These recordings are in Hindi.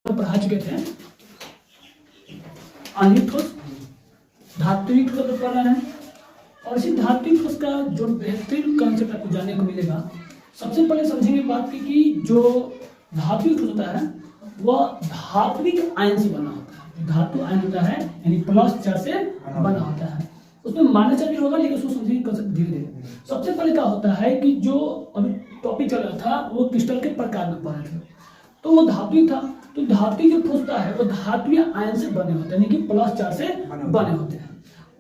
पढ़ा चुके थे। आणविक ठोस, धात्विक ठोस तो पढ़ रहे हैं और इसी धात्विक ठोस का जो बेहतरीन कंसेप्ट आपको जानने को मिलेगा। सबसे पहले समझेंगे बात की कि जो धात्विक ठोस होता है वह धात्विक आयन से बना होता है। धातु आयन होता है यानी प्लस चार्ज से बना होता है। उसमें माइनस चार्ज भी होगा लेकिन उसको समझेंगे कंसेप्ट धीरे धीरे। सबसे पहले क्या होता है कि जो अभी टॉपिक चल रहा था वो क्रिस्टल के प्रकार में पढ़ रहे थे, तो वो धात्विक था। तो धात्विक जो ठोस होता है वो धात्विक आयन से बने होते हैं यानी कि प्लस चार्ज से बने होते हैं।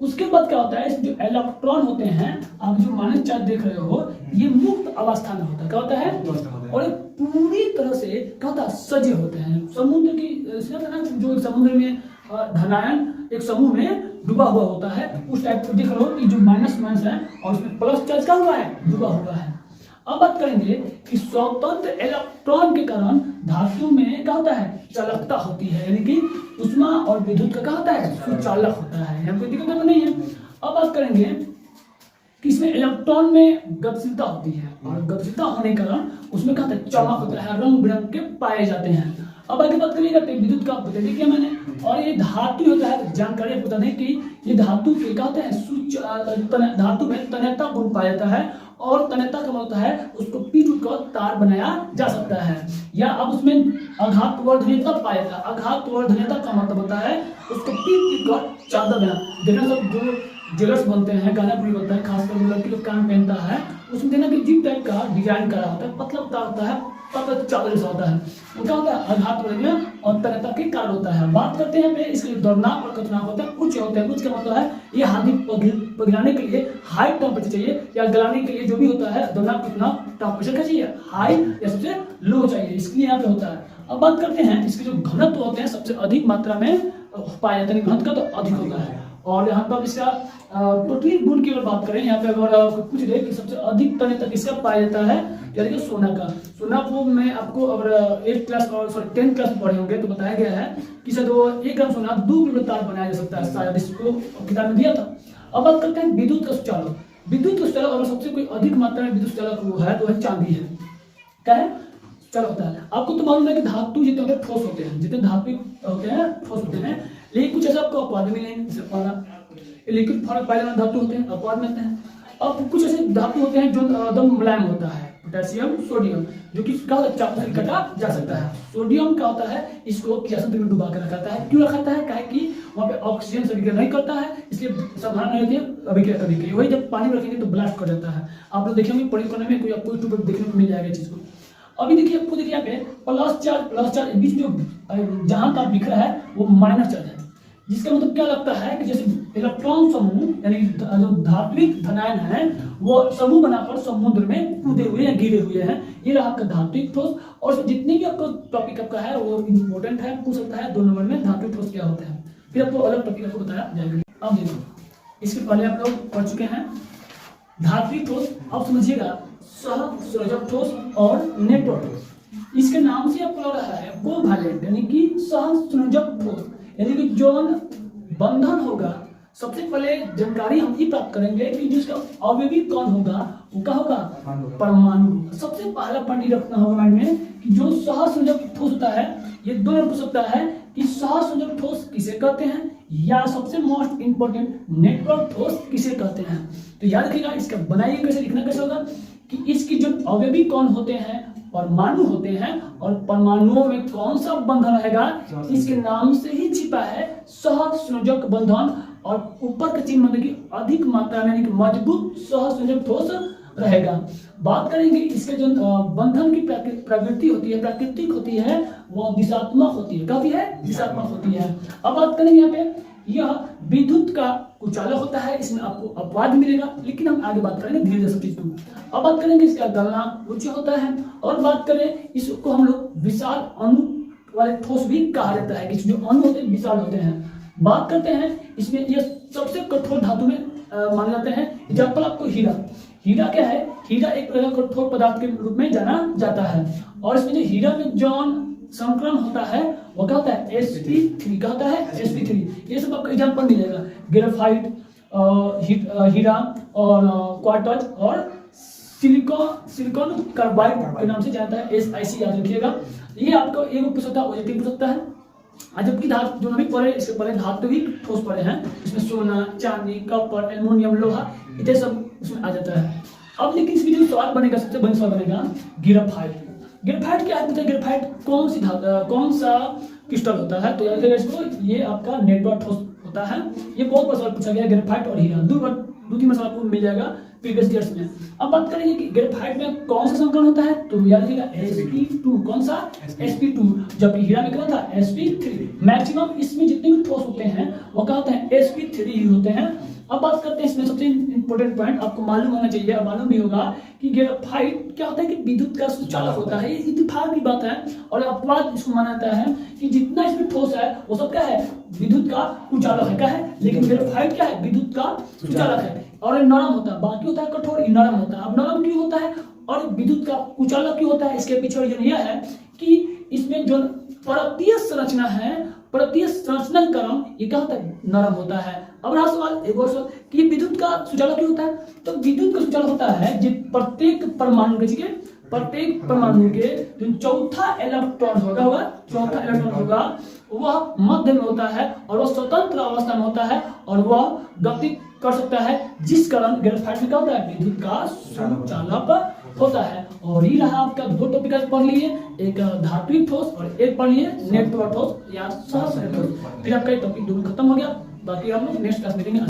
उसके बाद क्या होता है, जो इलेक्ट्रॉन होते हैं, आप जो माइनस चार्ज देख रहे हो, ये मुक्त अवस्था में होता है। क्या होता है? और पूरी तरह से क्या होता है, सजे होते हैं। समुद्र की जो समुद्र में धनायन एक समूह में डूबा हुआ होता है, उस टाइप को देख रहे हो कि जो माइनस माइनस है और उसमें प्लस चार्ज का हुआ है, डूबा हुआ है। अब बात करेंगे कि स्वतंत्र इलेक्ट्रॉन के कारण धातु में क्या होता है, चालकता होती है, यानी कि उष्मा और विद्युत का क्या होता है, सुचालक होता है। यहाँ कोई दिक्कत तो नहीं है। अब बात करेंगे कि इसमें इलेक्ट्रॉन में गतिशीलता होती है और गतिशीलता होने के कारण उसमें क्या होता है, चमक होता है, रंग बिरंग के पाए जाते हैं। अब आगे बात करिएगा विद्युत का बता दिया मैंने। और ये धातु होता है, जानकारी आपको बता दें कि ये धातु के क्या होता है, धातु में तन्यता गुण पाया जाता है और तन्यता का मतलब होता है उसको पीट कर तार बनाया जा सकता है, या अब उसमें आघातवर्धनीयता पाया जाता है। आघातवर्धनीयता का मतलब होता है उसको पीट कर चादर बना। देखना सब जो ज्वेलर्स बनते हैं, गाना पूरी बनता है, खासकर जो लड़की लोग कान पहनता है, उसमें देखना कि जिस टाइप का डिजाइन करा होता है, पतला तार होता है, पतला चादर जैसा होता है, वो क्या होता है, आघातवर्धनीय और तन्यता के कारण होता है। बात करते हैं पे इसके दौड़नाक और खतरनाक होता है, उच्च होता है। उच्च का मतलब है ये हार्दिक पिघलाने के लिए हाई टेम्परेचर चाहिए, या गलाने के लिए जो भी होता है दौड़नाक कितना टेम्परेचर का चाहिए, हाई या सबसे लो चाहिए, इसके लिए यहाँ पे होता है। अब बात करते हैं इसके जो घनत्व होते हैं सबसे अधिक मात्रा में पाया जाता है, घनत्व का तो अधिक होता है। और यहाँ पर इसका टोटली गुण की अगर बात करें, यहाँ पे अगर पूछ रहे कि सबसे अधिक तन्यता किसका पाया जाता है, यानी कि सोना का। सोना को मैं आपको अगर 8th क्लास और 10th क्लास में पढ़े होंगे तो बताया गया है कि शायद वो 1 ग्राम सोना 2 किलो तार बनाया जा सकता है, शायद इसको किताब में दिया था। अब बात करते हैं विद्युत का सुचालक। विद्युत का सुचालक अगर सबसे कोई अधिक मात्रा में विद्युत सुचालक वो है तो चांदी है। क्या है? चल होता है। आपको तो मालूम है कि धातु जितने होते हैं ठोस होते हैं, जितने धात्विक होते हैं ठोस होते हैं, लेकिन कुछ ऐसा आपको अपवाद मिलेंगे, जैसे पारा लिक्विड फॉर्म पाए जाने धातु होते हैं, अपवाद मिलते हैं। अब कुछ ऐसे धातु होते हैं जो एकदम मुलायम होता है, पोटेशियम, सोडियम, जो कि क्या चाकू से काटा जा सकता है। सोडियम क्या होता है, इसको कियासंत्र में डुबा कर रखा है। क्यों रखा है? क्या है कि वहाँ पे ऑक्सीजन से अभिक्रिया नहीं करता है, इसलिए संभावना नहीं रहती है अभिक्रिया करने की। वही जब पानी में रखेंगे तो ब्लास्ट कर जाता है। आप लोग देखेंगे पढ़ाई करने में कोई आपको यूट्यूब पर देखने को मिल जाएगा चीज को। अभी देखिए आपको देखिए यहाँ पे प्लस चार्ज बीच में जहां का बिखरा है वो माइनस चार्ज है, जिसका मतलब क्या लगता है कि जैसे इलेक्ट्रॉन समूह यानी जो धात्विक धनायन है वो समूह बनाकर समुद्र में कूदे हुए या गिरे हुए हैं। ये रहा आपका धात्विक ठोस। और जितने भी आपको टॉपिक आपका है वो इम्पोर्टेंट है, पूछ सकता है 2 नंबर में धात्विक ठोस क्या होता है, फिर आपको अलग टॉपिक आपको बताया जाएगा। अब देखो इसके पहले आप लोग पढ़ चुके हैं धात्विक ठोस। अब समझिएगा सहसंयोजक ठोस और नेटवर्क ठोस। इसके नाम से आपको लग रहा है कोवैलेंट यानी कि सहसंयोजक ठोस, यानी कि जो बंधन होगा। सबसे पहले जानकारी हम ये प्राप्त करेंगे कि जिसका अवयवी कौन होगा वो क्या होगा, परमाणु। सबसे पहला पॉइंट रखना होगा माइंड में कि जो सहसंयोजक ठोस होता है, ये दो पूछ सकता है कि सहसंयोजक ठोस किसे कहते हैं, या सबसे मोस्ट इंपोर्टेंट नेटवर्क ठोस किसे कहते हैं। तो याद रखिएगा इसका बनाइए कैसे, लिखना कैसे होगा कि इसकी जो अवयवी कौन होते हैं, परमाणु होते हैं, और परमाणुओं में कौन सा बंधन रहेगा, इसके नाम से ही छिपा है सहसंयोजक बंधन। और ऊपर का चिन्ह मतलब कि अधिक मात्रा में मजबूत सहसंयोजक ठोस रहेगा। बात करेंगे इसके जो बंधन की प्रवृत्ति होती है, प्राकृतिक होती है, वो दिशात्मक होती है। काफी है दिशात्मक होती है। अब बात करेंगे यहाँ पे यह विद्युत का कुचालक होता है, इसमें आपको अपवाद मिलेगा, लेकिन हम आगे बात करेंगे धीरे धीरे सब चीज को। अब बात करेंगे इसका गलनांक उच्च होता है। और बात करें इसको हम लोग विशाल अणु वाले ठोस भी कहा जाता है, कि जो अणु होते हैं विशाल होते हैं। बात करते हैं इसमें यह सबसे कठोर धातु में माने जाते हैं। एग्जाम्पल आपको हीरा क्या है, हीरा एक कठोर पदार्थ के रूप में जाना जाता है। और इसमें जो हीरा में जॉन संकरण होता है वो क्या होता है, sp3 का होता है, sp3। ये सब आपको एग्जाम्पल मिलेगा, ग्रेफाइट, हीरा और क्वार्टज और सिलिकॉन कार्बाइड के नाम से जाता है, SiC याद रखिएगा। ये आपको एक पूछ सकता है, OJT पूछ सकता है। जबकि धातु जो भी पढ़े इसके पहले धात्विक ठोस पढ़े हैं, इसमें सोना, चांदी, कॉपर, एल्युमिनियम, लोहा इतने सब इसमें आ जाता है। अब लेकिन इसमें जो सवाल बनेगा, सबसे बड़ा सवाल बनेगा ग्रेफाइट। ग्रेफाइट क्या है? ग्रेफाइट कौन सा क्रिस्टल होता है? तो याद रखिएगा इसको, ये आपका नेटवर्क ठोस होता है। ये बहुत बड़ा सवाल पूछा गया, ग्रेफाइट और हीरा, दो तीन सवाल आपको मिल जाएगा प्रीवियस ईयर्स में। अब बात करेंगे कि ग्रेफाइट में कौन सा संकरण होता है, तो याद रखिएगा sp2। कौन सा? sp2। जबकि हीरा में क्या था? sp3। मैक्सिमम इसमें जितने भी ठोस होते हैं वो क्या होते हैं? sp3 ही होते हैं। अब बात करते हैं इसमें सबसे इंपॉर्टेंट पॉइंट आपको मालूम होना चाहिए, मालूम भी होगा कि ग्रेफाइट क्या होता है कि विद्युत का सुचालक होता है। ये इत्तेफाक की बात है और अपवाद इसको माना जाता है कि जितना इसमें ठोस है वो सब क्या है? विद्युत का कुचालक है। क्या है? लेकिन ग्रेफाइट क्या है? विद्युत का सुचालक है। और ये नरम होता है, बाकी होता है कठोर, ये नरम होता है। अब नरम क्यों होता है और विद्युत का कुचालक क्यों होता है? इसके पीछे रीजन यह है कि इसमें जो परतीय संरचना है, परतीय संरचना का क्रम ये क्या होता है? नरम होता है। अब रहा सवाल, एक और सवाल कि विद्युत का सुचालक क्यों होता है? तो विद्युत का सुचालक होता है जो प्रत्येक परमाणु के जो चौथा इलेक्ट्रॉन होगा वह मध्य में होता है और वह स्वतंत्र अवस्था में होता है और वह गति कर सकता है, जिस कारण ग्रेफाइट में क्या होता है? विद्युत का सुचालक होता है। और ये रहा आपका दो टॉपिक आज पढ़ लिए, एक धात्विक ठोस और एक पढ़ लिए नेटवर्क ठोस या सहस्रार ठोस। फिर आपका ये टॉपिक दोनों खत्म हो गया। बाकी हम लोग नेक्स्ट क्लास में देखेंगे।